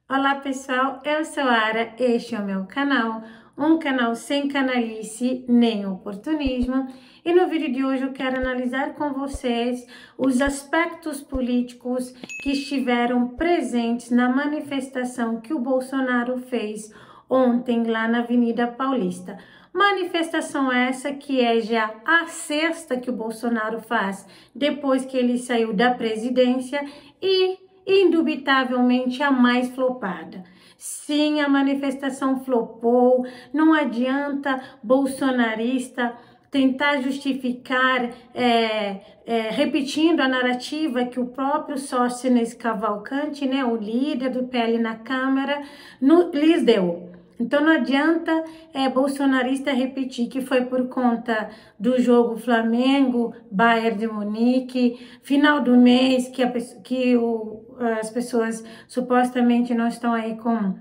Olá pessoal, eu sou a Ara, este é o meu canal, um canal sem canalice nem oportunismo, e no vídeo de hoje eu quero analisar com vocês os aspectos políticos que estiveram presentes na manifestação que o Bolsonaro fez ontem lá na Avenida Paulista. Manifestação essa que é já a sexta que o Bolsonaro faz depois que ele saiu da presidência e indubitavelmente a mais flopada. Sim, a manifestação flopou, não adianta bolsonarista tentar justificar, repetindo a narrativa que o próprio Sóstenes Cavalcante, né, o líder do PL na Câmara, lhes deu. Então não adianta bolsonarista repetir que foi por conta do jogo Flamengo, Bayern de Munique, final do mês, as pessoas supostamente não estão aí com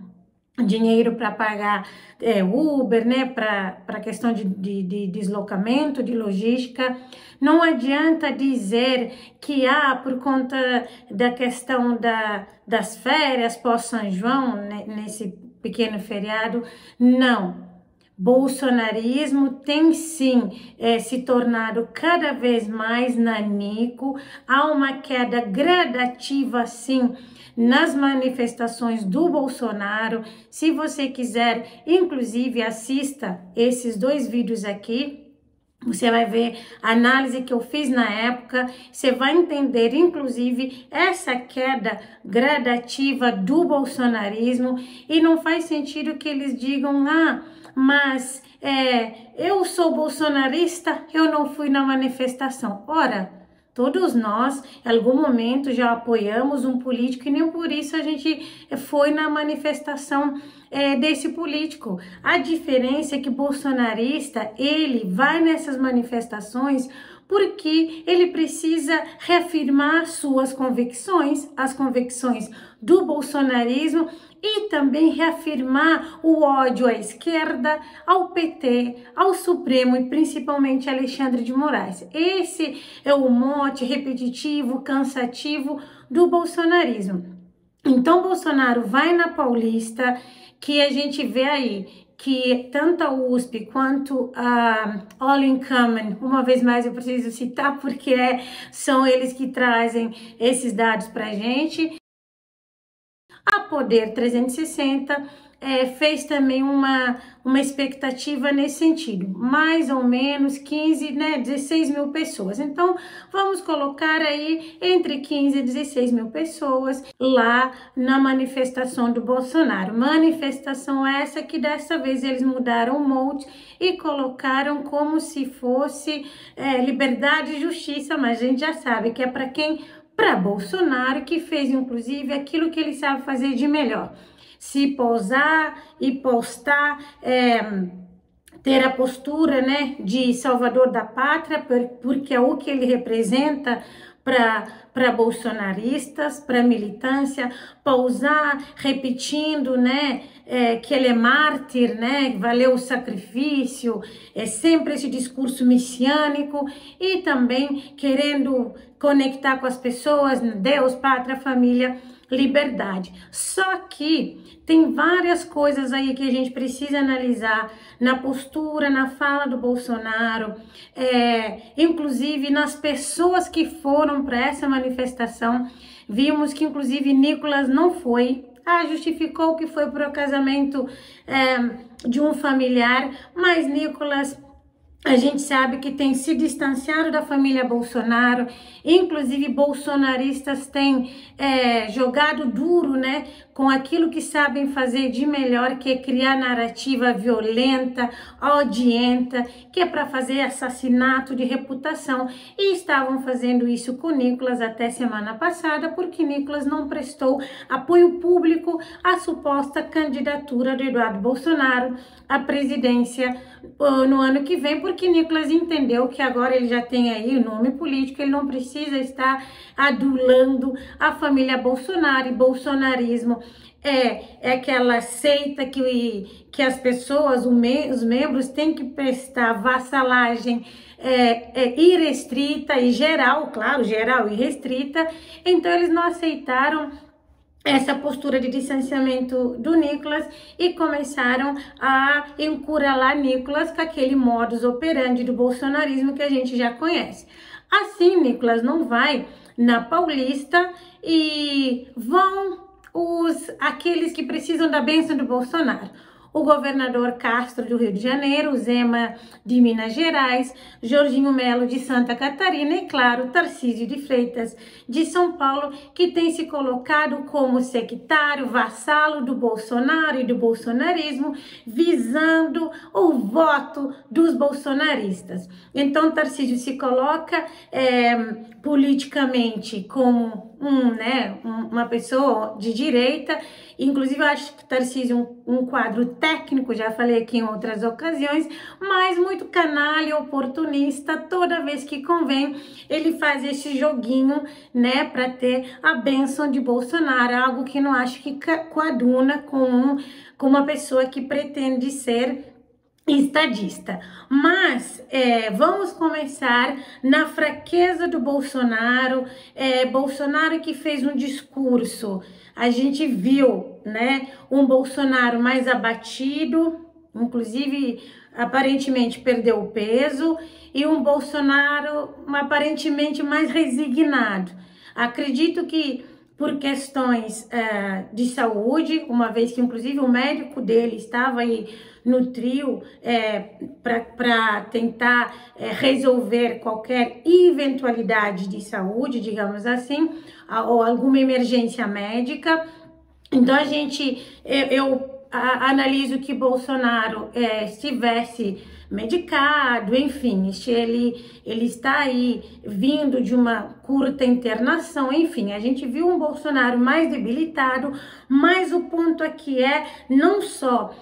dinheiro para pagar Uber, né, para questão de deslocamento, de logística. Não adianta dizer que por conta da questão das férias pós-São João, né, nesse pequeno feriado, não. Bolsonarismo tem sim se tornado cada vez mais nanico, há uma queda gradativa sim nas manifestações do Bolsonaro. Se você quiser, inclusive assista esses dois vídeos aqui. Você vai ver a análise que eu fiz na época, você vai entender, inclusive, essa queda gradativa do bolsonarismo, e não faz sentido que eles digam, mas eu sou bolsonarista, eu não fui na manifestação. Ora, todos nós, em algum momento, já apoiamos um político e nem por isso a gente foi na manifestação desse político. A diferença é que bolsonarista, ele vai nessas manifestações porque ele precisa reafirmar suas convicções, as convicções do bolsonarismo, e também reafirmar o ódio à esquerda, ao PT, ao Supremo e principalmente a Alexandre de Moraes. Esse é o mote repetitivo, cansativo do bolsonarismo. Então, Bolsonaro vai na Paulista, que a gente vê aí que tanto a USP quanto a All in Common, uma vez mais eu preciso citar porque são eles que trazem esses dados para a gente. A Poder 360 fez também uma expectativa nesse sentido, mais ou menos 16 mil pessoas. Então, vamos colocar aí entre 15 e 16 mil pessoas lá na manifestação do Bolsonaro. Manifestação essa que dessa vez eles mudaram o molde e colocaram como se fosse liberdade e justiça, mas a gente já sabe que é para quem? Para Bolsonaro, que fez inclusive aquilo que ele sabe fazer de melhor. Se posar e postar, ter a postura, né, de salvador da pátria, porque é o que ele representa para bolsonaristas, para militância, pousar repetindo, né, que ele é mártir, né, valeu o sacrifício, sempre esse discurso messiânico, e também querendo conectar com as pessoas, Deus, pátria, família, liberdade. Só que tem várias coisas aí que a gente precisa analisar na postura, na fala do Bolsonaro, inclusive nas pessoas que foram para essa manifestação. Vimos que inclusive Nicolas não foi, justificou que foi para o casamento de um familiar, mas Nicolas, a gente sabe que tem se distanciado da família Bolsonaro, inclusive bolsonaristas têm jogado duro, né, com aquilo que sabem fazer de melhor, que é criar narrativa violenta, odienta, que é para fazer assassinato de reputação, e estavam fazendo isso com Nicolas até semana passada, porque Nicolas não prestou apoio público à suposta candidatura do Eduardo Bolsonaro à presidência no ano que vem, porque Nicolas entendeu que agora ele já tem aí o nome político, ele não precisa estar adulando a família Bolsonaro, e bolsonarismo é aquela seita que as pessoas, os membros têm que prestar vassalagem irrestrita e geral, claro, geral e restrita. Então eles não aceitaram essa postura de distanciamento do Nicolas e começaram a encurralar Nicolas com aquele modus operandi do bolsonarismo que a gente já conhece. Assim, Nicolas não vai na Paulista e vão aqueles que precisam da bênção do Bolsonaro. O governador Castro do Rio de Janeiro, Zema de Minas Gerais, Jorginho Melo de Santa Catarina e, claro, Tarcísio de Freitas de São Paulo, que tem se colocado como sectário, vassalo do Bolsonaro e do bolsonarismo, visando o voto dos bolsonaristas. Então, Tarcísio se coloca politicamente como uma pessoa de direita. Inclusive, eu acho que Tarcísio um quadro técnico, já falei aqui em outras ocasiões, mas muito canalha, oportunista. Toda vez que convém, ele faz esse joguinho, né, para ter a bênção de Bolsonaro, algo que não acho que coaduna com uma pessoa que pretende ser estadista. Mas vamos começar na fraqueza do Bolsonaro. Bolsonaro que fez um discurso, a gente viu, né, um Bolsonaro mais abatido, inclusive aparentemente perdeu o peso, e um Bolsonaro aparentemente mais resignado. Acredito que por questões de saúde, uma vez que inclusive o médico dele estava aí no trio para tentar resolver qualquer eventualidade de saúde, digamos assim, ou alguma emergência médica. Então eu analiso que Bolsonaro estivesse medicado, enfim, ele está aí vindo de uma curta internação, enfim, a gente viu um Bolsonaro mais debilitado, mas o ponto aqui não só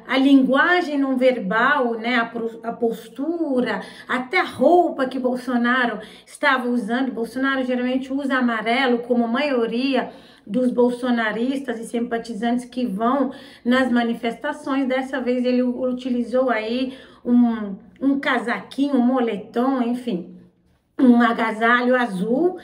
a linguagem não verbal, né, a postura, até a roupa que Bolsonaro estava usando. Bolsonaro geralmente usa amarelo, como a maioria dos bolsonaristas e simpatizantes que vão nas manifestações. Dessa vez ele utilizou aí um casaquinho, um moletom, enfim, um agasalho azul,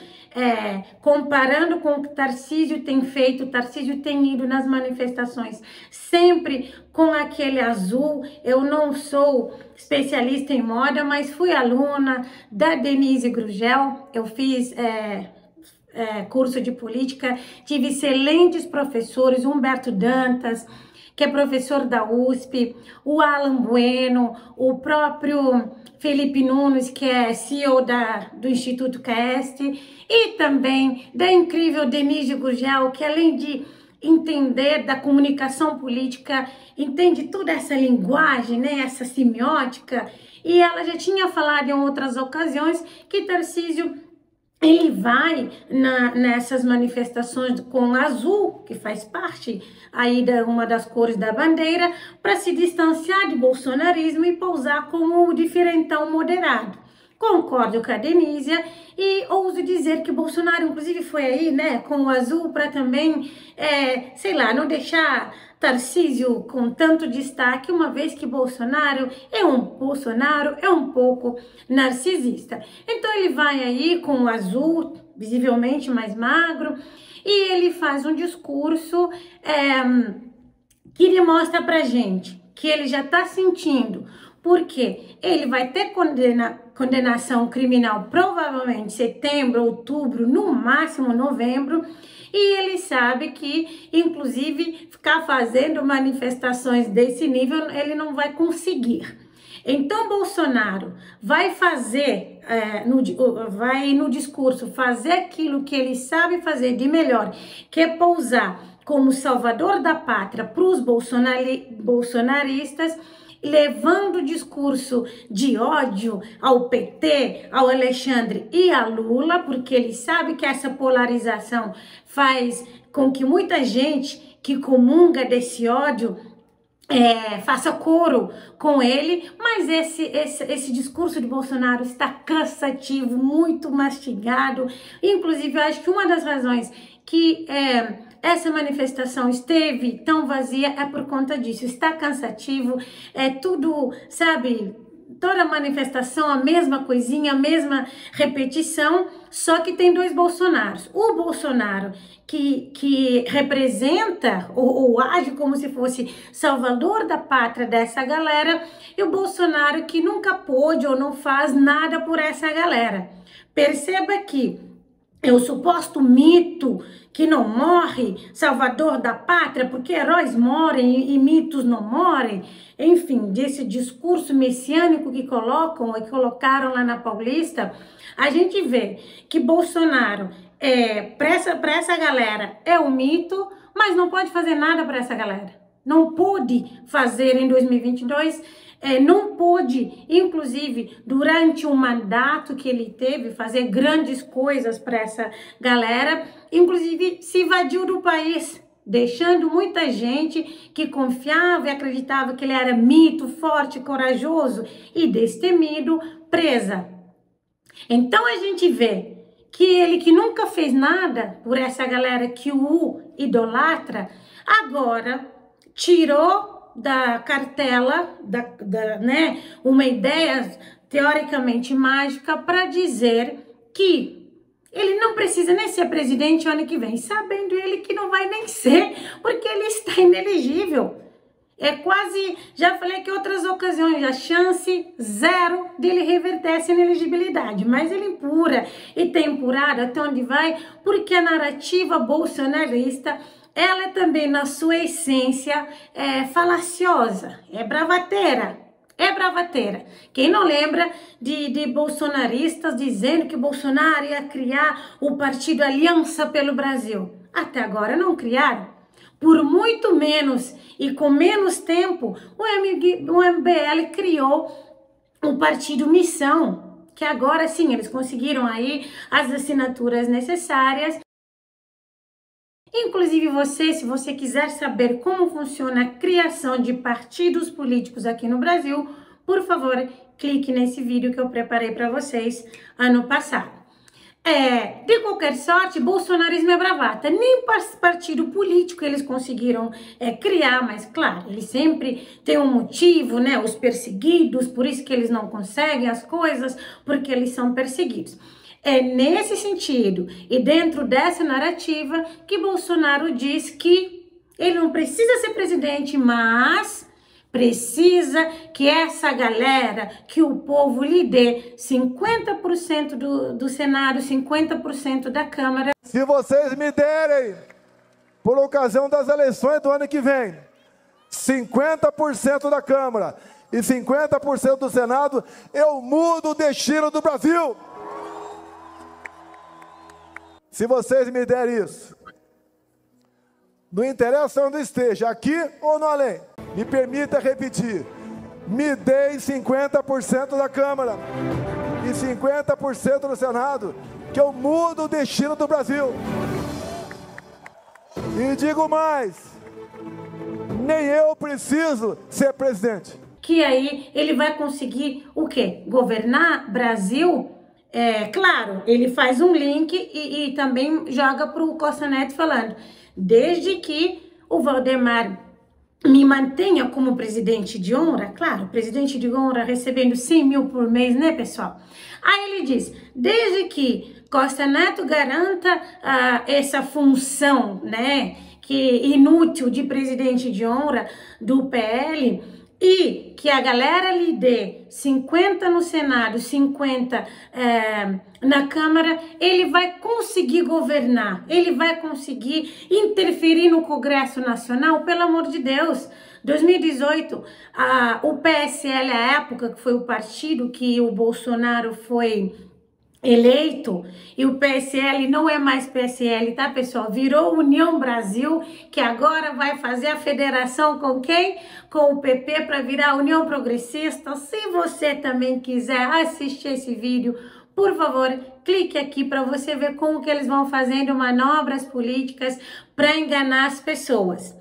comparando com o que Tarcísio tem feito. Tarcísio tem ido nas manifestações sempre com aquele azul. Eu não sou especialista em moda, mas fui aluna da Denise Grugel, eu fiz curso de política, tive excelentes professores, Humberto Dantas, que é professor da USP, o Alan Bueno, o próprio Felipe Nunes, que é CEO do Instituto CAEST, e também da incrível Denise Gurgel, que além de entender da comunicação política, entende toda essa linguagem, né, essa semiótica, e ela já tinha falado em outras ocasiões que Tarcísio ele vai nessas manifestações com azul, que faz parte aí uma das cores da bandeira, para se distanciar do bolsonarismo e pousar como o diferentão moderado. Concordo com a Denísia e ouso dizer que Bolsonaro, inclusive, foi aí, né, com o azul para também, sei lá, não deixar Tarcísio com tanto destaque, uma vez que Bolsonaro é um pouco narcisista. Então ele vai aí com o azul, visivelmente mais magro, e ele faz um discurso que ele mostra pra gente que ele já tá sentindo, porque ele vai ter condenação criminal provavelmente setembro, outubro, no máximo novembro, e ele sabe que, inclusive, ficar fazendo manifestações desse nível, ele não vai conseguir. Então, Bolsonaro vai fazer, vai no discurso, fazer aquilo que ele sabe fazer de melhor, que é pousar como salvador da pátria para os bolsonaristas, levando o discurso de ódio ao PT, ao Alexandre e a Lula, porque ele sabe que essa polarização faz com que muita gente que comunga desse ódio faça coro com ele, mas esse discurso de Bolsonaro está cansativo, muito mastigado. Inclusive, eu acho que uma das razões que essa manifestação esteve tão vazia é por conta disso. Está cansativo, tudo, sabe, toda manifestação, a mesma coisinha, a mesma repetição, só que tem dois Bolsonaros. O Bolsonaro que representa ou age como se fosse salvador da pátria dessa galera, e o Bolsonaro que nunca pôde ou não faz nada por essa galera. Perceba que é o suposto mito que não morre, salvador da pátria, porque heróis morrem e mitos não morrem. Enfim, desse discurso messiânico que colocam e colocaram lá na Paulista, a gente vê que Bolsonaro, para essa galera, é um mito, mas não pode fazer nada para essa galera. Não pôde fazer em 2022, não pôde, inclusive, durante o mandato que ele teve, fazer grandes coisas para essa galera, inclusive se invadiu do país, deixando muita gente que confiava e acreditava que ele era mito, forte, corajoso e destemido, presa. Então a gente vê que ele que nunca fez nada por essa galera que o idolatra, agora tirou da cartela, né, uma ideia teoricamente mágica para dizer que ele não precisa nem ser presidente o ano que vem, sabendo ele que não vai nem ser, porque ele está inelegível. É quase, já falei que em outras ocasiões, a chance zero dele reverter essa inelegibilidade, mas ele empurra e tem empurrado até onde vai, porque a narrativa bolsonarista, ela também na sua essência é falaciosa, é bravateira. É bravateira. Quem não lembra de bolsonaristas dizendo que Bolsonaro ia criar o partido Aliança pelo Brasil? Até agora não criaram. Por muito menos e com menos tempo, o MBL criou o partido Missão, que agora sim, eles conseguiram aí as assinaturas necessárias. Inclusive você, se você quiser saber como funciona a criação de partidos políticos aqui no Brasil, por favor, clique nesse vídeo que eu preparei para vocês ano passado. De qualquer sorte, bolsonarismo é bravata. Nem partido político eles conseguiram criar, mas claro, eles sempre têm um motivo, né? Os perseguidos, por isso que eles não conseguem as coisas, porque eles são perseguidos. É nesse sentido e dentro dessa narrativa que Bolsonaro diz que ele não precisa ser presidente, mas precisa que essa galera, que o povo lhe dê 50% do Senado, 50% da Câmara. Se vocês me derem, por ocasião das eleições do ano que vem, 50% da Câmara e 50% do Senado, eu mudo o destino do Brasil. Se vocês me derem isso, não interessa onde esteja, aqui ou no além, me permita repetir, me deem 50% da Câmara e 50% do Senado, que eu mudo o destino do Brasil. E digo mais, nem eu preciso ser presidente. Que aí ele vai conseguir o quê? Governar Brasil? Claro, ele faz um link e também joga para o Costa Neto falando, desde que o Valdemar me mantenha como presidente de honra, claro, presidente de honra recebendo 100 mil por mês, né, pessoal? Aí ele diz, desde que Costa Neto garanta essa função, né, que inútil de presidente de honra do PL, e que a galera lhe dê 50 no Senado, 50 na Câmara, ele vai conseguir governar, ele vai conseguir interferir no Congresso Nacional, pelo amor de Deus. 2018, o PSL, à época, que foi o partido que o Bolsonaro foi eleito, e o PSL não é mais PSL, tá, pessoal? Virou União Brasil, que agora vai fazer a federação com quem? Com o PP para virar União Progressista. Se você também quiser assistir esse vídeo, por favor, clique aqui para você ver como que eles vão fazendo manobras políticas para enganar as pessoas.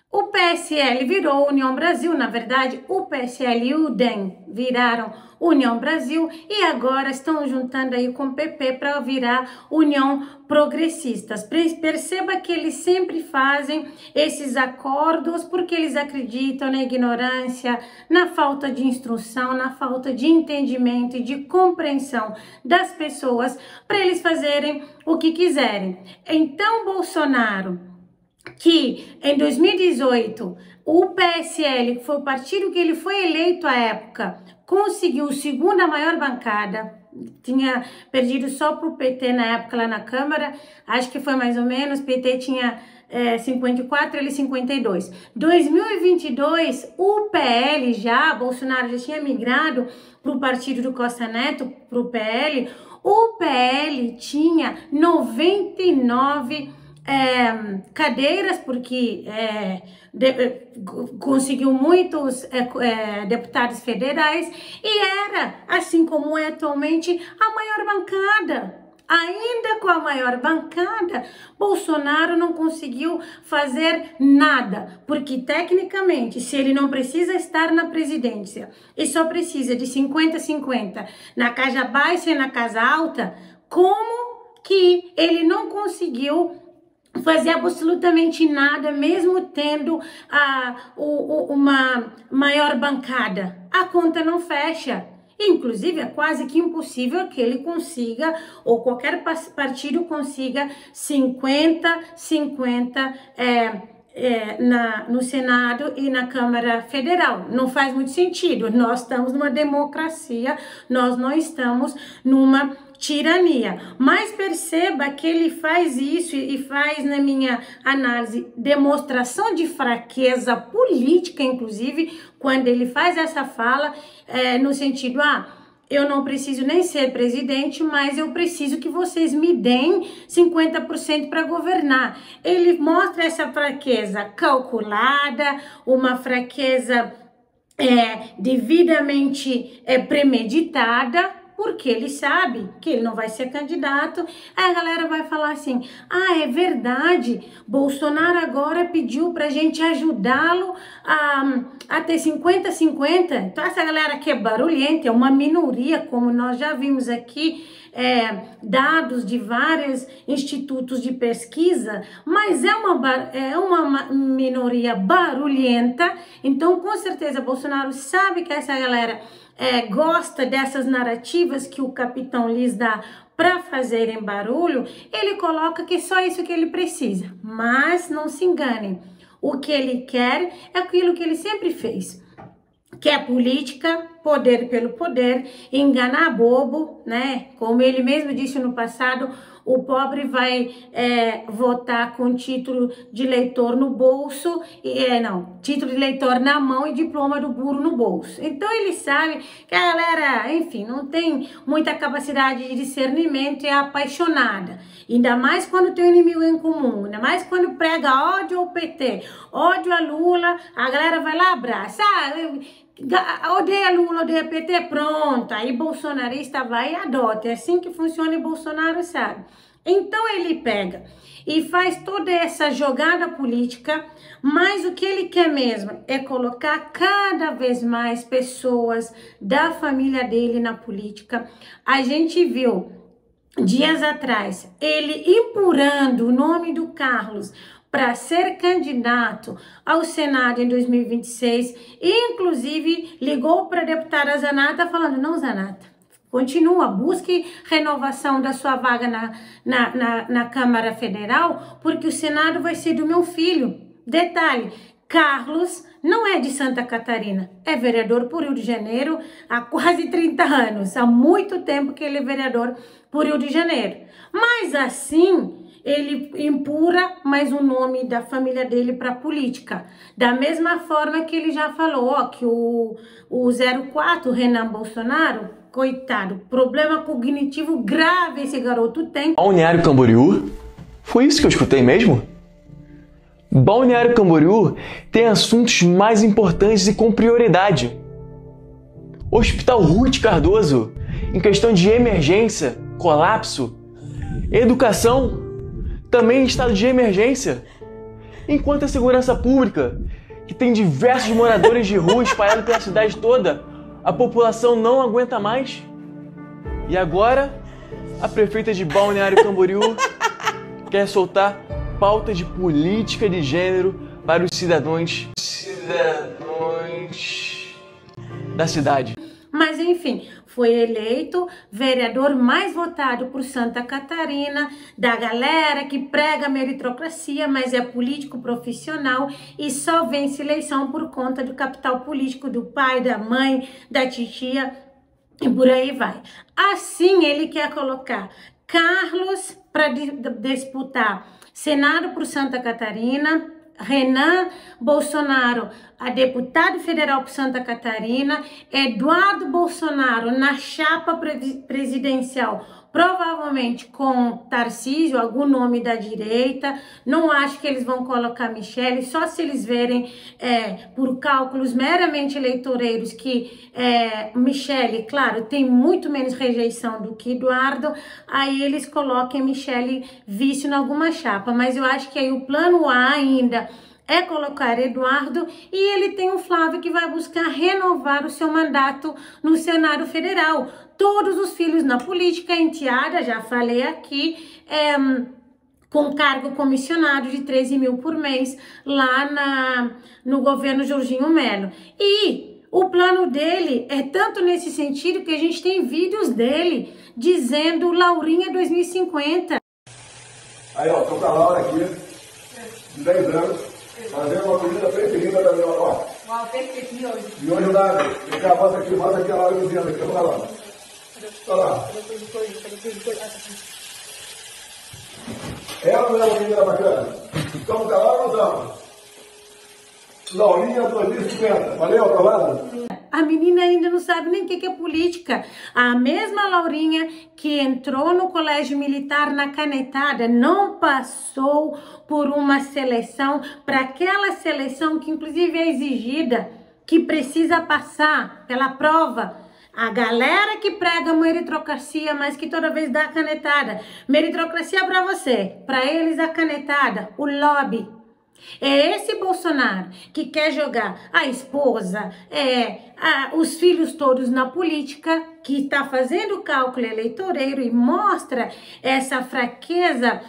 O PSL virou União Brasil, na verdade, o PSL e o DEM viraram União Brasil e agora estão juntando aí com o PP para virar União Progressistas. Perceba que eles sempre fazem esses acordos porque eles acreditam na ignorância, na falta de instrução, na falta de entendimento e de compreensão das pessoas para eles fazerem o que quiserem. Então, Bolsonaro, que em 2018 o PSL, que foi o partido que ele foi eleito à época, conseguiu a segunda maior bancada, tinha perdido só para o PT na época lá na Câmara, acho que foi mais ou menos, PT tinha 54, ele 52. 2022, o PL Bolsonaro já tinha migrado para o partido do Costa Neto, para o PL, o PL tinha 99 cadeiras, porque conseguiu muitos deputados federais e era, assim como é atualmente, a maior bancada. Ainda com a maior bancada, Bolsonaro não conseguiu fazer nada, porque tecnicamente, se ele não precisa estar na presidência e só precisa de 50-50 na casa baixa e na casa alta, como que ele não conseguiu fazer absolutamente nada, mesmo tendo uma maior bancada? A conta não fecha. Inclusive, é quase que impossível que ele consiga, ou qualquer partido consiga 50-50 no Senado e na Câmara Federal. Não faz muito sentido. Nós estamos numa democracia, nós não estamos numa tirania. Mas perceba que ele faz isso e faz, na minha análise, demonstração de fraqueza política, inclusive, quando ele faz essa fala, no sentido, eu não preciso nem ser presidente, mas eu preciso que vocês me deem 50% para governar. Ele mostra essa fraqueza calculada, uma fraqueza devidamente premeditada, porque ele sabe que ele não vai ser candidato. Aí a galera vai falar assim, é verdade, Bolsonaro agora pediu pra gente ajudá-lo a ter 50-50. Então essa galera que é barulhenta, é uma minoria, como nós já vimos aqui, dados de vários institutos de pesquisa, mas é uma minoria barulhenta. Então com certeza Bolsonaro sabe que essa galera gosta dessas narrativas que o capitão lhes dá para fazerem barulho. Ele coloca que é só isso que ele precisa, mas não se enganem, o que ele quer é aquilo que ele sempre fez, que é política, poder pelo poder, enganar bobo, né? Como ele mesmo disse no passado, o pobre vai votar com título de eleitor no bolso, título de eleitor na mão e diploma do burro no bolso. Então ele sabe que a galera, enfim, não tem muita capacidade de discernimento e é apaixonada. Ainda mais quando tem um inimigo em comum, ainda mais quando prega ódio ao PT, ódio a Lula, a galera vai lá abraça, odeia Lula, odeia PT, pronto, aí bolsonarista vai e adota, é assim que funciona e Bolsonaro sabe. Então ele pega e faz toda essa jogada política, mas o que ele quer mesmo é colocar cada vez mais pessoas da família dele na política. A gente viu dias atrás ele empurrando o nome do Carlos para ser candidato ao Senado em 2026, e inclusive ligou para a deputada Zanata falando, não, Zanata, continua, busque renovação da sua vaga na Câmara Federal, porque o Senado vai ser do meu filho. Detalhe, Carlos não é de Santa Catarina, é vereador por Rio de Janeiro há quase 30 anos, há muito tempo que ele é vereador por Rio de Janeiro. Mas assim, ele empurra mais o nome da família dele para a política. Da mesma forma que ele já falou, que o 04, Renan Bolsonaro, coitado, problema cognitivo grave esse garoto tem. Balneário Camboriú? Foi isso que eu escutei mesmo? Balneário Camboriú tem assuntos mais importantes e com prioridade. Hospital Ruth Cardoso, em questão de emergência, colapso. Educação, também em estado de emergência. Enquanto a segurança pública, que tem diversos moradores de rua espalhados pela cidade toda, a população não aguenta mais. E agora, a prefeita de Balneário Camboriú quer soltar pautas de política de gênero para os cidadãos da cidade. Mas enfim, foi eleito vereador mais votado por Santa Catarina, da galera que prega meritocracia, mas é político profissional e só vence eleição por conta do capital político do pai, da mãe, da titia e por aí vai. Assim ele quer colocar Carlos para disputar Senado por Santa Catarina, Renan Bolsonaro a deputado federal por Santa Catarina, Eduardo Bolsonaro na chapa presidencial, provavelmente com Tarcísio, algum nome da direita. Não acho que eles vão colocar Michele, só se eles verem por cálculos meramente eleitoreiros que Michele, claro, tem muito menos rejeição do que Eduardo, aí eles coloquem Michele vice em alguma chapa. Mas eu acho que aí o plano A ainda é colocar Eduardo, e ele tem o Flávio que vai buscar renovar o seu mandato no Senado Federal. Todos os filhos na política, enteada, já falei aqui, com cargo comissionado de 13 mil por mês lá no governo Jorginho Melo. E o plano dele é tanto nesse sentido que a gente tem vídeos dele dizendo Laurinha 2050. Aí, ó, tô com a Laura aqui, de 10 anos. Fazendo uma comida preferida da minha ó. Uau, perfeito, miojo. Miojo nada. Vem cá, bota aqui a Laura cozinhando aqui. Vamos lá. Olha lá. Ela não é uma menina bacana? Estamos com a Laura ou não estamos? Laurinha 2050. Valeu, aprovado? A menina ainda não sabe nem o que é política. A mesma Laurinha que entrou no colégio militar na canetada não passou por uma seleção, para aquela seleção que inclusive é exigida, que precisa passar pela prova. A galera que prega meritocracia, mas que toda vez dá a canetada. Meritocracia para você, para eles a canetada, o lobby. É esse Bolsonaro que quer jogar a esposa, os filhos todos na política, que está fazendo cálculo eleitoreiro e mostra essa fraqueza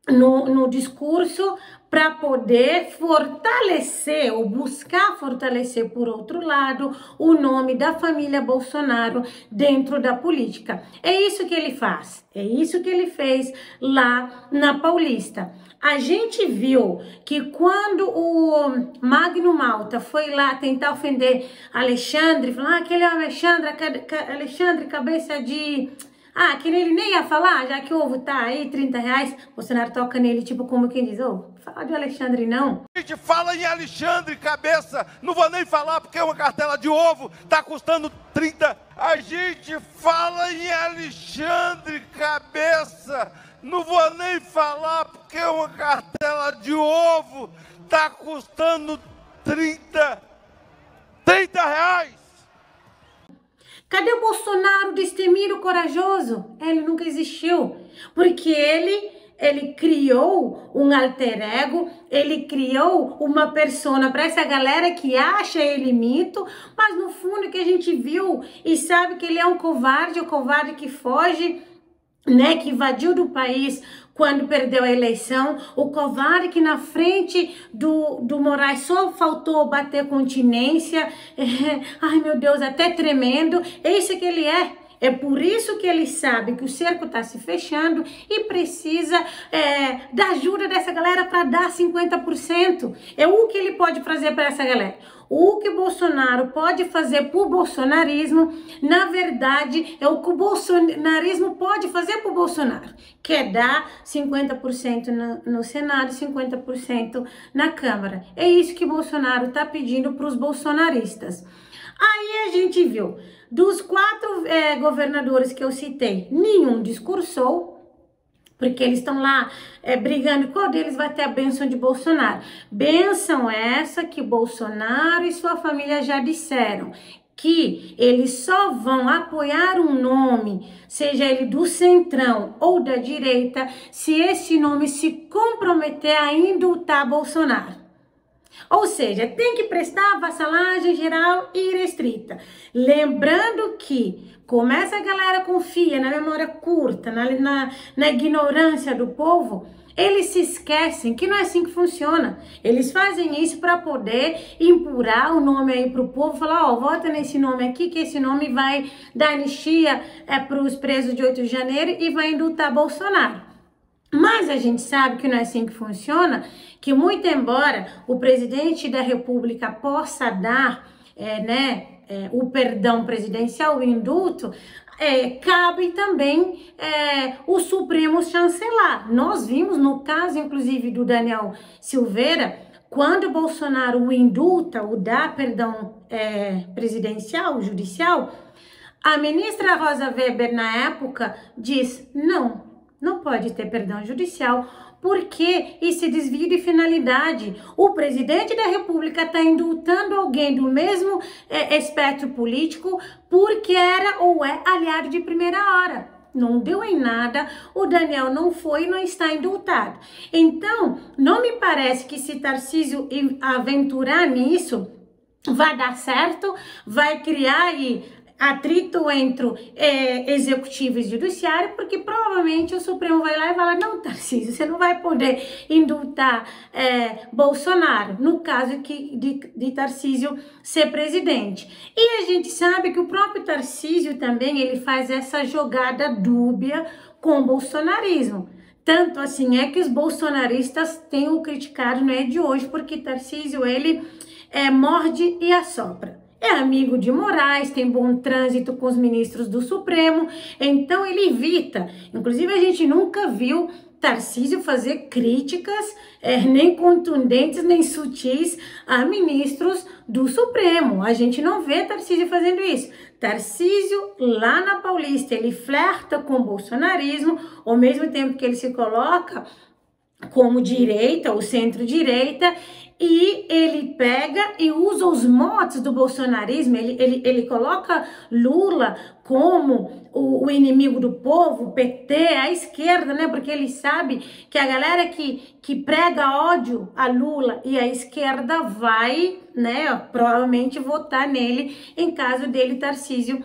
no discurso para poder fortalecer ou buscar fortalecer, por outro lado, o nome da família Bolsonaro dentro da política. É isso que ele faz, é isso que ele fez lá na Paulista. A gente viu que quando o Magno Malta foi lá tentar ofender Alexandre, falar aquele é o Alexandre cabeça de... que ele nem ia falar, já que o ovo tá aí, R$30, Bolsonaro toca nele, tipo como quem diz, fala de Alexandre não. A gente fala em Alexandre cabeça, não vou nem falar porque uma cartela de ovo tá custando 30. A gente fala em Alexandre cabeça, não vou nem falar porque uma cartela de ovo tá custando 30 reais. Cadê o Bolsonaro destemido corajoso? Ele nunca existiu, porque ele criou um alter ego, ele criou uma persona para essa galera que acha ele mito, mas no fundo que a gente viu e sabe que ele é um covarde, o covarde que foge, né, que invadiu do país quando perdeu a eleição, o covarde que na frente do Moraes só faltou bater continência, ai meu Deus, até tremendo, é isso que ele é. É por isso que ele sabe que o cerco está se fechando e precisa da ajuda dessa galera para dar 50%. É o que ele pode fazer para essa galera. O que Bolsonaro pode fazer por bolsonarismo, na verdade, é o que o bolsonarismo pode fazer por Bolsonaro, que é dar 50% no Senado e 50% na Câmara. É isso que Bolsonaro está pedindo para os bolsonaristas. Aí a gente viu, dos 4 governadores que eu citei, nenhum discursou, porque eles estão lá brigando qual deles vai ter a bênção de Bolsonaro. Bênção essa que Bolsonaro e sua família já disseram. que eles só vão apoiar um nome, seja ele do centrão ou da direita, se esse nome se comprometer a indultar Bolsonaro. Ou seja, tem que prestar vassalagem geral e restrita. Lembrando que, como essa galera confia na memória curta, na ignorância do povo, eles se esquecem que não é assim que funciona. Eles fazem isso para poder empurrar o nome aí pro povo, falar, ó, vota nesse nome aqui, que esse nome vai dar anistia para os presos de 8 de janeiro e vai indultar Bolsonaro. Mas a gente sabe que não é assim que funciona, que muito embora o presidente da República possa dar o perdão presidencial, o indulto, cabe também o Supremo chancelar. Nós vimos no caso, inclusive, do Daniel Silveira, quando Bolsonaro o indulta, o dá perdão presidencial, judicial, a ministra Rosa Weber, na época, diz, não pode ter perdão judicial, porque isso é desvio de finalidade. O presidente da República está indultando alguém do mesmo espectro político porque era ou é aliado de primeira hora. Não deu em nada, o Daniel não foi e não está indultado. Então, não me parece que se Tarcísio aventurar nisso, vai dar certo, vai criar aí atrito entre executivo e judiciário, porque provavelmente o Supremo vai lá e falar, não, Tarcísio, você não vai poder indultar Bolsonaro, no caso de Tarcísio ser presidente. E a gente sabe que o próprio Tarcísio também, ele faz essa jogada dúbia com o bolsonarismo. Tanto assim é que os bolsonaristas têm o criticado, não é de hoje, porque Tarcísio, ele morde e assopra. É amigo de Moraes, tem bom trânsito com os ministros do Supremo, então ele evita. Inclusive, a gente nunca viu Tarcísio fazer críticas nem contundentes, nem sutis a ministros do Supremo. A gente não vê Tarcísio fazendo isso. Tarcísio, lá na Paulista, ele flerta com o bolsonarismo, ao mesmo tempo que ele se coloca como direita ou centro-direita, e ele pega e usa os motes do bolsonarismo, ele coloca Lula como o inimigo do povo, o PT, a esquerda, né? Porque ele sabe que a galera que prega ódio a Lula e a esquerda vai, né, provavelmente votar nele em caso dele, Tarcísio,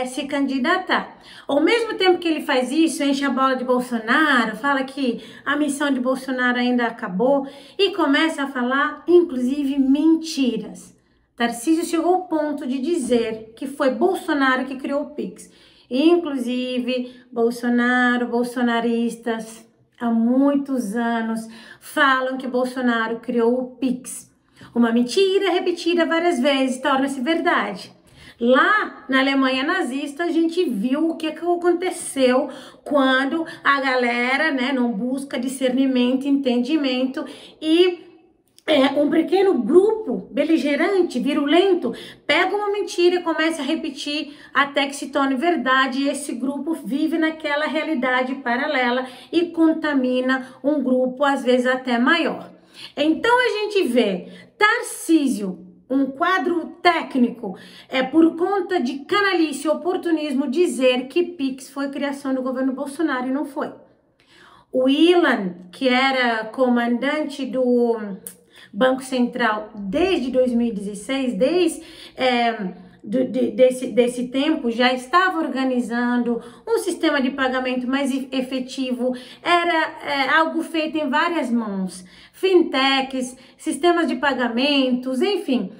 se candidatar. Ao mesmo tempo que ele faz isso, enche a bola de Bolsonaro, fala que a missão de Bolsonaro ainda acabou e começa a falar, inclusive, mentiras. Tarcísio chegou ao ponto de dizer que foi Bolsonaro que criou o Pix. Inclusive, bolsonaristas, há muitos anos, falam que Bolsonaro criou o Pix. Uma mentira repetida várias vezes torna-se verdade. Lá na Alemanha nazista, a gente viu o que aconteceu quando a galera, né, não busca discernimento, entendimento e um pequeno grupo beligerante, virulento, pega uma mentira e começa a repetir até que se torne verdade. E esse grupo vive naquela realidade paralela e contamina um grupo, às vezes até maior. Então a gente vê Tarcísio, um quadro técnico, por conta de canalice e oportunismo, dizer que Pix foi criação do governo Bolsonaro e não foi. O Ilan, que era comandante do Banco Central desde 2016, desse tempo, já estava organizando um sistema de pagamento mais efetivo, era algo feito em várias mãos, fintechs, sistemas de pagamentos, enfim.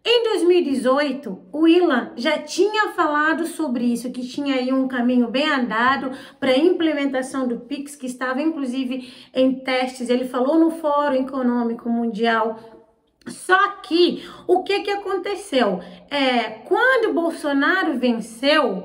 Em 2018, o Ilan já tinha falado sobre isso, que tinha aí um caminho bem andado para a implementação do Pix, que estava inclusive em testes. Ele falou no Fórum Econômico Mundial. Só que, o que aconteceu? Quando Bolsonaro venceu,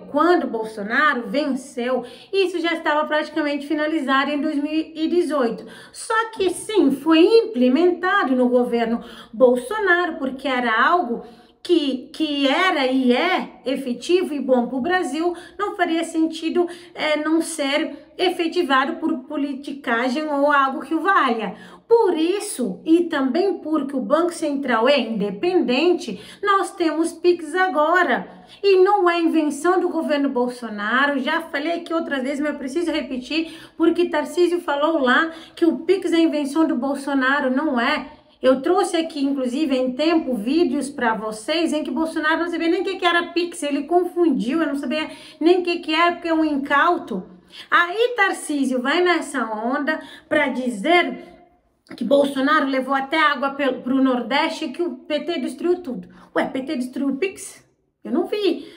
isso já estava praticamente finalizado em 2018. Só que sim, foi implementado no governo Bolsonaro, porque era algo que era e é efetivo e bom para o Brasil, não faria sentido não ser efetivado por politicagem ou algo que o valha. Por isso, e também porque o Banco Central é independente, nós temos Pix agora. E não é invenção do governo Bolsonaro, já falei aqui outras vezes, mas eu preciso repetir, porque Tarcísio falou lá que o Pix é invenção do Bolsonaro, não é. Eu trouxe aqui, inclusive, em tempo, vídeos para vocês em que Bolsonaro não sabia nem o que era Pix, ele confundiu, eu não sabia nem o que era, porque é um incauto. Aí Tarcísio vai nessa onda para dizer que Bolsonaro levou até água para o Nordeste e que o PT destruiu tudo. Ué, PT destruiu o Pix? Eu não vi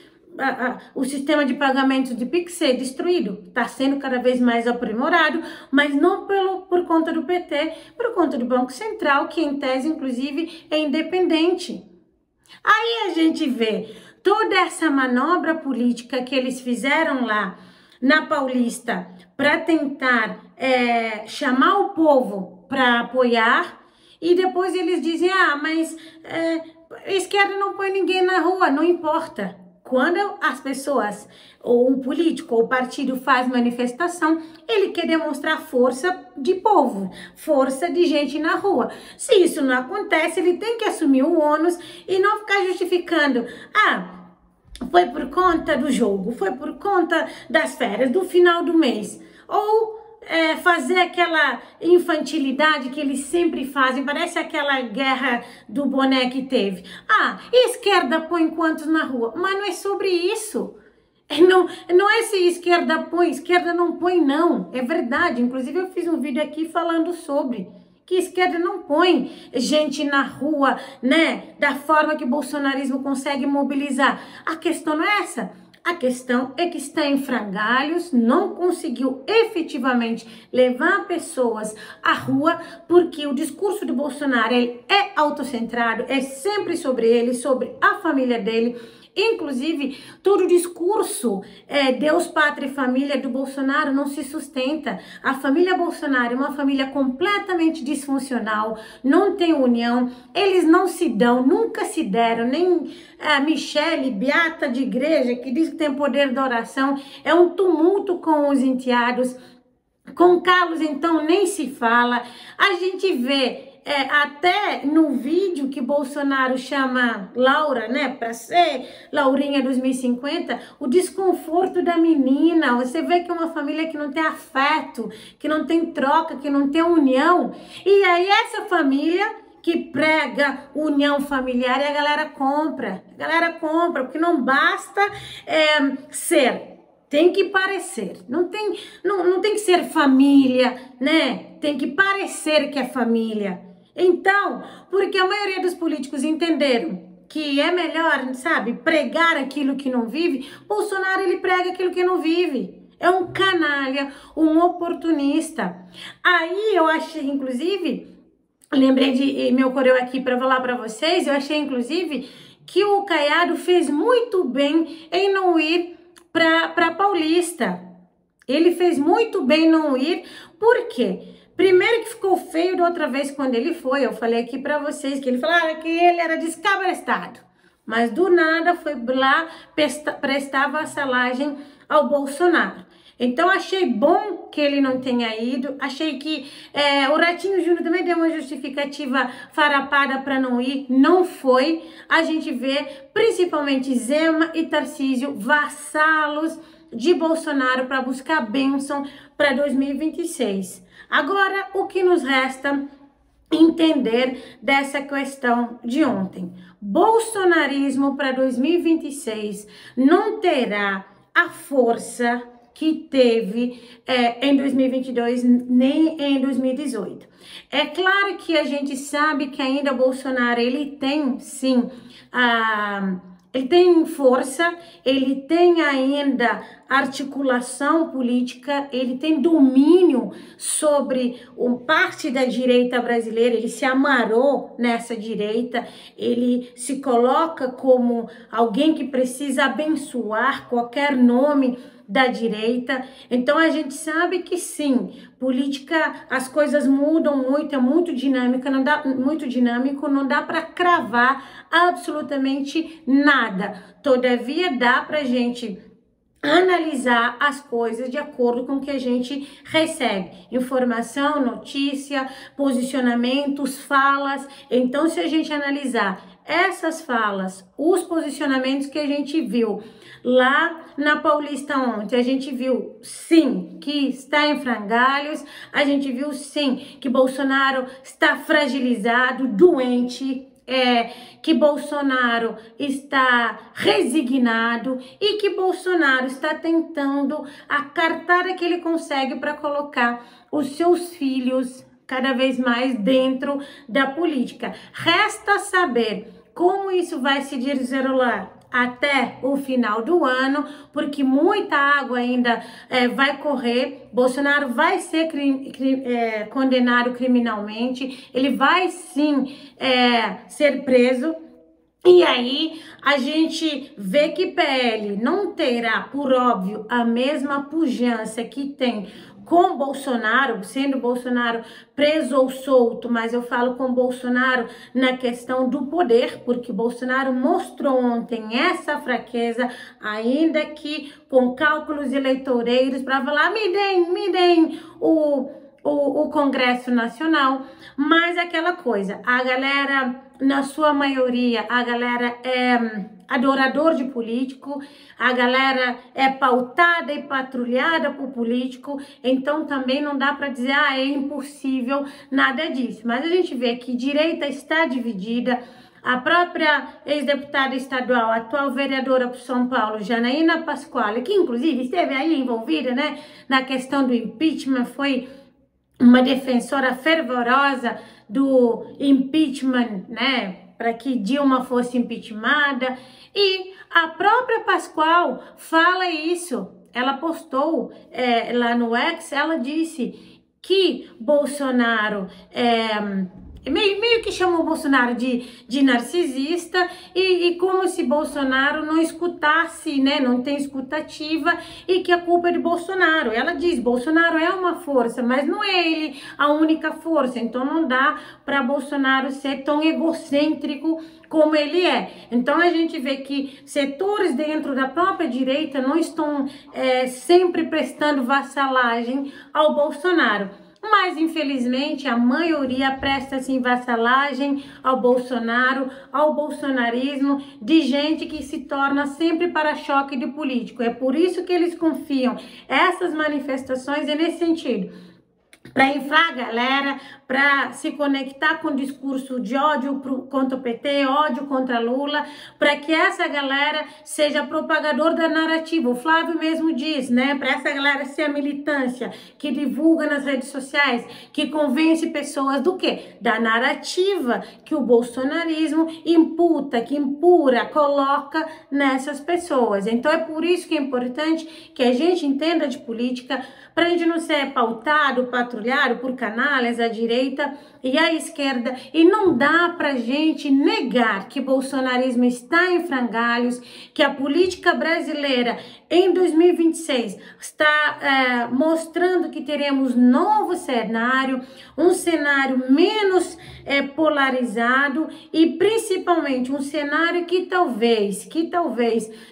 o sistema de pagamentos de Pix ser destruído. Está sendo cada vez mais aprimorado, mas não por conta do PT, por conta do Banco Central, que em tese, inclusive, é independente. Aí a gente vê toda essa manobra política que eles fizeram lá na Paulista para tentar chamar o povo para apoiar, e depois eles dizem, mas a esquerda não põe ninguém na rua, não importa. Quando as pessoas, ou um político ou partido faz manifestação, ele quer demonstrar força de povo, força de gente na rua. Se isso não acontece, ele tem que assumir o ônus e não ficar justificando, foi por conta do jogo, foi por conta das férias, do final do mês. Ou fazer aquela infantilidade que eles sempre fazem, parece aquela guerra do boné que teve. Esquerda põe quantos na rua? Mas não é sobre isso. Não é se esquerda põe, esquerda não põe não. É verdade, inclusive eu fiz um vídeo aqui falando sobre que esquerda não põe gente na rua, né? Da forma que o bolsonarismo consegue mobilizar. A questão não é essa. A questão é que está em frangalhos, não conseguiu efetivamente levar pessoas à rua, porque o discurso do Bolsonaro é autocentrado, é sempre sobre ele, sobre a família dele. Inclusive, todo o discurso Deus, Pátria e Família do Bolsonaro não se sustenta. A família Bolsonaro é uma família completamente disfuncional, não tem união, eles não se dão, nunca se deram, nem a Michele, beata de igreja, que diz que tem poder da oração, é um tumulto com os enteados. Com Carlos, então, nem se fala. A gente vê até no vídeo que Bolsonaro chama Laura, né, para ser Laurinha 2050, o desconforto da menina. Você vê que é uma família que não tem afeto, que não tem troca, que não tem união. E aí essa família que prega união familiar e a galera compra. Porque não basta ser. Tem que parecer, não tem que ser família, né? Tem que parecer que é família. Então, porque a maioria dos políticos entenderam que é melhor, sabe, pregar aquilo que não vive, Bolsonaro, ele prega aquilo que não vive. É um canalha, um oportunista. Aí eu achei, inclusive, lembrei de meu correio aqui para falar para vocês, eu achei, inclusive, que o Caiado fez muito bem em não ir para Paulista. Ele fez muito bem não ir, por quê? Primeiro que ficou feio da outra vez quando ele foi, eu falei aqui para vocês que ele falava que ele era descabrestado, mas do nada foi lá prestar vassalagem ao Bolsonaro. Então achei bom que ele não tenha ido, achei que o Ratinho Júnior também deu uma justificativa farrapada para não ir, não foi. A gente vê principalmente Zema e Tarcísio vassalos de Bolsonaro para buscar bênção para 2026. Agora, o que nos resta entender dessa questão de ontem? Bolsonarismo para 2026 não terá a força que teve em 2022 nem em 2018. É claro que a gente sabe que ainda Bolsonaro, ele tem sim ele tem força, ele tem ainda articulação política, ele tem domínio sobre parte da direita brasileira, ele se amarrou nessa direita, ele se coloca como alguém que precisa abençoar qualquer nome da direita. Então a gente sabe que sim, política, as coisas mudam muito, é muito dinâmica, não dá para cravar absolutamente nada. Todavia dá pra gente analisar as coisas de acordo com o que a gente recebe. Informação, notícia, posicionamentos, falas. Então, se a gente analisar essas falas, os posicionamentos que a gente viu lá na Paulista ontem, a gente viu sim que está em frangalhos, a gente viu sim que Bolsonaro está fragilizado, doente, que Bolsonaro está resignado e que Bolsonaro está tentando a cartada que ele consegue para colocar os seus filhos cada vez mais dentro da política. Resta saber como isso vai se desenrolar até o final do ano, porque muita água ainda vai correr. Bolsonaro vai ser condenado criminalmente, ele vai sim ser preso. E aí a gente vê que PL não terá, por óbvio, a mesma pujança que tem com Bolsonaro, sendo Bolsonaro preso ou solto, mas eu falo com Bolsonaro na questão do poder, porque Bolsonaro mostrou ontem essa fraqueza, ainda que com cálculos eleitoreiros para falar, me deem o Congresso Nacional, mas aquela coisa, a galera, na sua maioria, a galera é adorador de político, a galera é pautada e patrulhada por político, então também não dá para dizer, é impossível nada disso, mas a gente vê que direita está dividida. A própria ex-deputada estadual, atual vereadora por São Paulo, Janaína Pasquale, que inclusive esteve aí envolvida, né, na questão do impeachment, foi uma defensora fervorosa do impeachment, né, para que Dilma fosse impeachmentada, e a própria Pascoal fala isso, ela postou lá no X, ela disse que Bolsonaro meio que chamou Bolsonaro de narcisista e como se Bolsonaro não escutasse, né, não tem escutativa e que a culpa é de Bolsonaro. Ela diz, Bolsonaro é uma força, mas não é ele a única força, então não dá para Bolsonaro ser tão egocêntrico como ele é. Então a gente vê que setores dentro da própria direita não estão sempre prestando vassalagem ao Bolsonaro. Mas, infelizmente, a maioria presta, assim, vassalagem ao Bolsonaro, ao bolsonarismo, de gente que se torna sempre para-choque de político. É por isso que eles confiam. Essas manifestações é nesse sentido. Para inflar a galera, para se conectar com o discurso de ódio contra o PT, ódio contra Lula, para que essa galera seja propagador da narrativa. O Flávio mesmo diz, né, para essa galera ser a militância, que divulga nas redes sociais, que convence pessoas do quê? Da narrativa que o bolsonarismo imputa, que impura, coloca nessas pessoas. Então é por isso que é importante que a gente entenda de política, para a gente não ser pautado, patrulhado por canalhas, a direita e a esquerda. E não dá pra gente negar que o bolsonarismo está em frangalhos, que a política brasileira em 2026 está mostrando que teremos novo cenário, um cenário menos polarizado e principalmente um cenário que talvez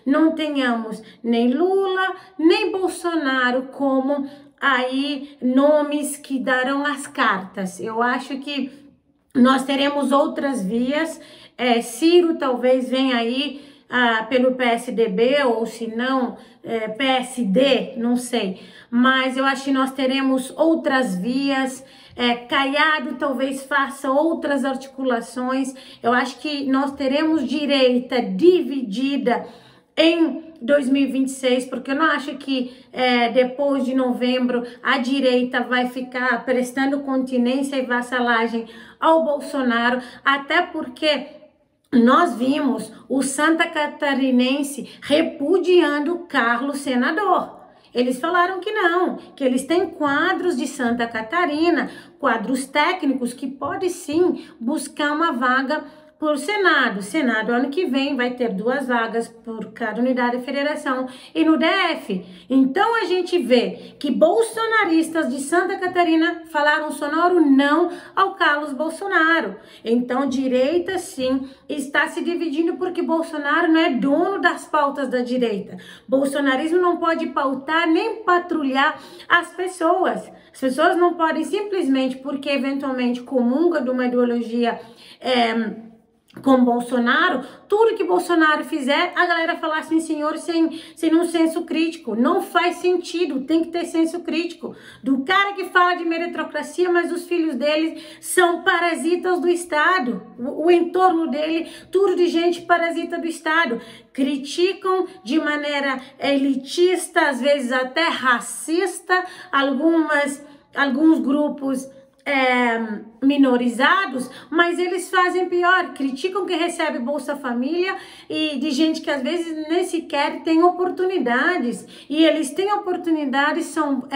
não tenhamos nem Lula, nem Bolsonaro como aí nomes que darão as cartas. Eu acho que nós teremos outras vias. Ciro talvez venha aí pelo PSDB ou se não PSD, não sei. Mas eu acho que nós teremos outras vias. Caiado talvez faça outras articulações. Eu acho que nós teremos direita dividida em 2026, porque eu não acho que depois de novembro a direita vai ficar prestando continência e vassalagem ao Bolsonaro, até porque nós vimos o Santa Catarinense repudiando Carlos senador. Eles falaram que não, que eles têm quadros de Santa Catarina, quadros técnicos que pode sim buscar uma vaga por Senado. Senado, ano que vem, vai ter 2 vagas por cada unidade de federação e no DF. Então, a gente vê que bolsonaristas de Santa Catarina falaram sonoro não ao Carlos Bolsonaro. Então, direita, sim, está se dividindo porque Bolsonaro não é dono das pautas da direita. Bolsonarismo não pode pautar nem patrulhar as pessoas. As pessoas não podem simplesmente porque eventualmente comunga de uma ideologia com Bolsonaro, tudo que Bolsonaro fizer, a galera falar assim, senhor, sem um senso crítico. Não faz sentido, tem que ter senso crítico. Do cara que fala de meritocracia, mas os filhos dele são parasitas do Estado. O entorno dele, tudo de gente parasita do Estado. Criticam de maneira elitista, às vezes até racista, alguns grupos minorizados, mas eles fazem pior, criticam quem recebe Bolsa Família e de gente que às vezes nem sequer tem oportunidades, e eles têm oportunidades, são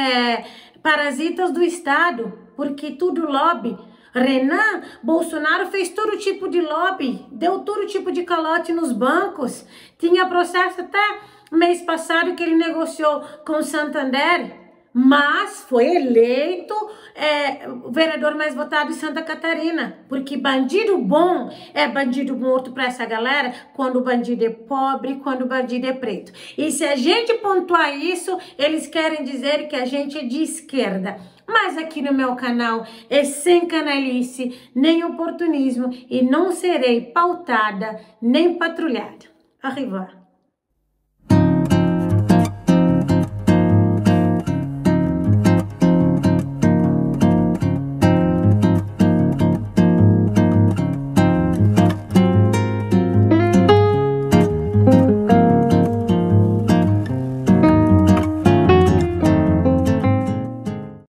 parasitas do Estado, porque tudo lobby. Renan Bolsonaro fez todo tipo de lobby, deu todo tipo de calote nos bancos, tinha processo até mês passado que ele negociou com o Santander, mas foi eleito o vereador mais votado em Santa Catarina, porque bandido bom é bandido morto para essa galera quando o bandido é pobre, quando o bandido é preto. E se a gente pontuar isso, eles querem dizer que a gente é de esquerda. Mas aqui no meu canal é sem canalice, nem oportunismo, e não serei pautada nem patrulhada. Au revoir.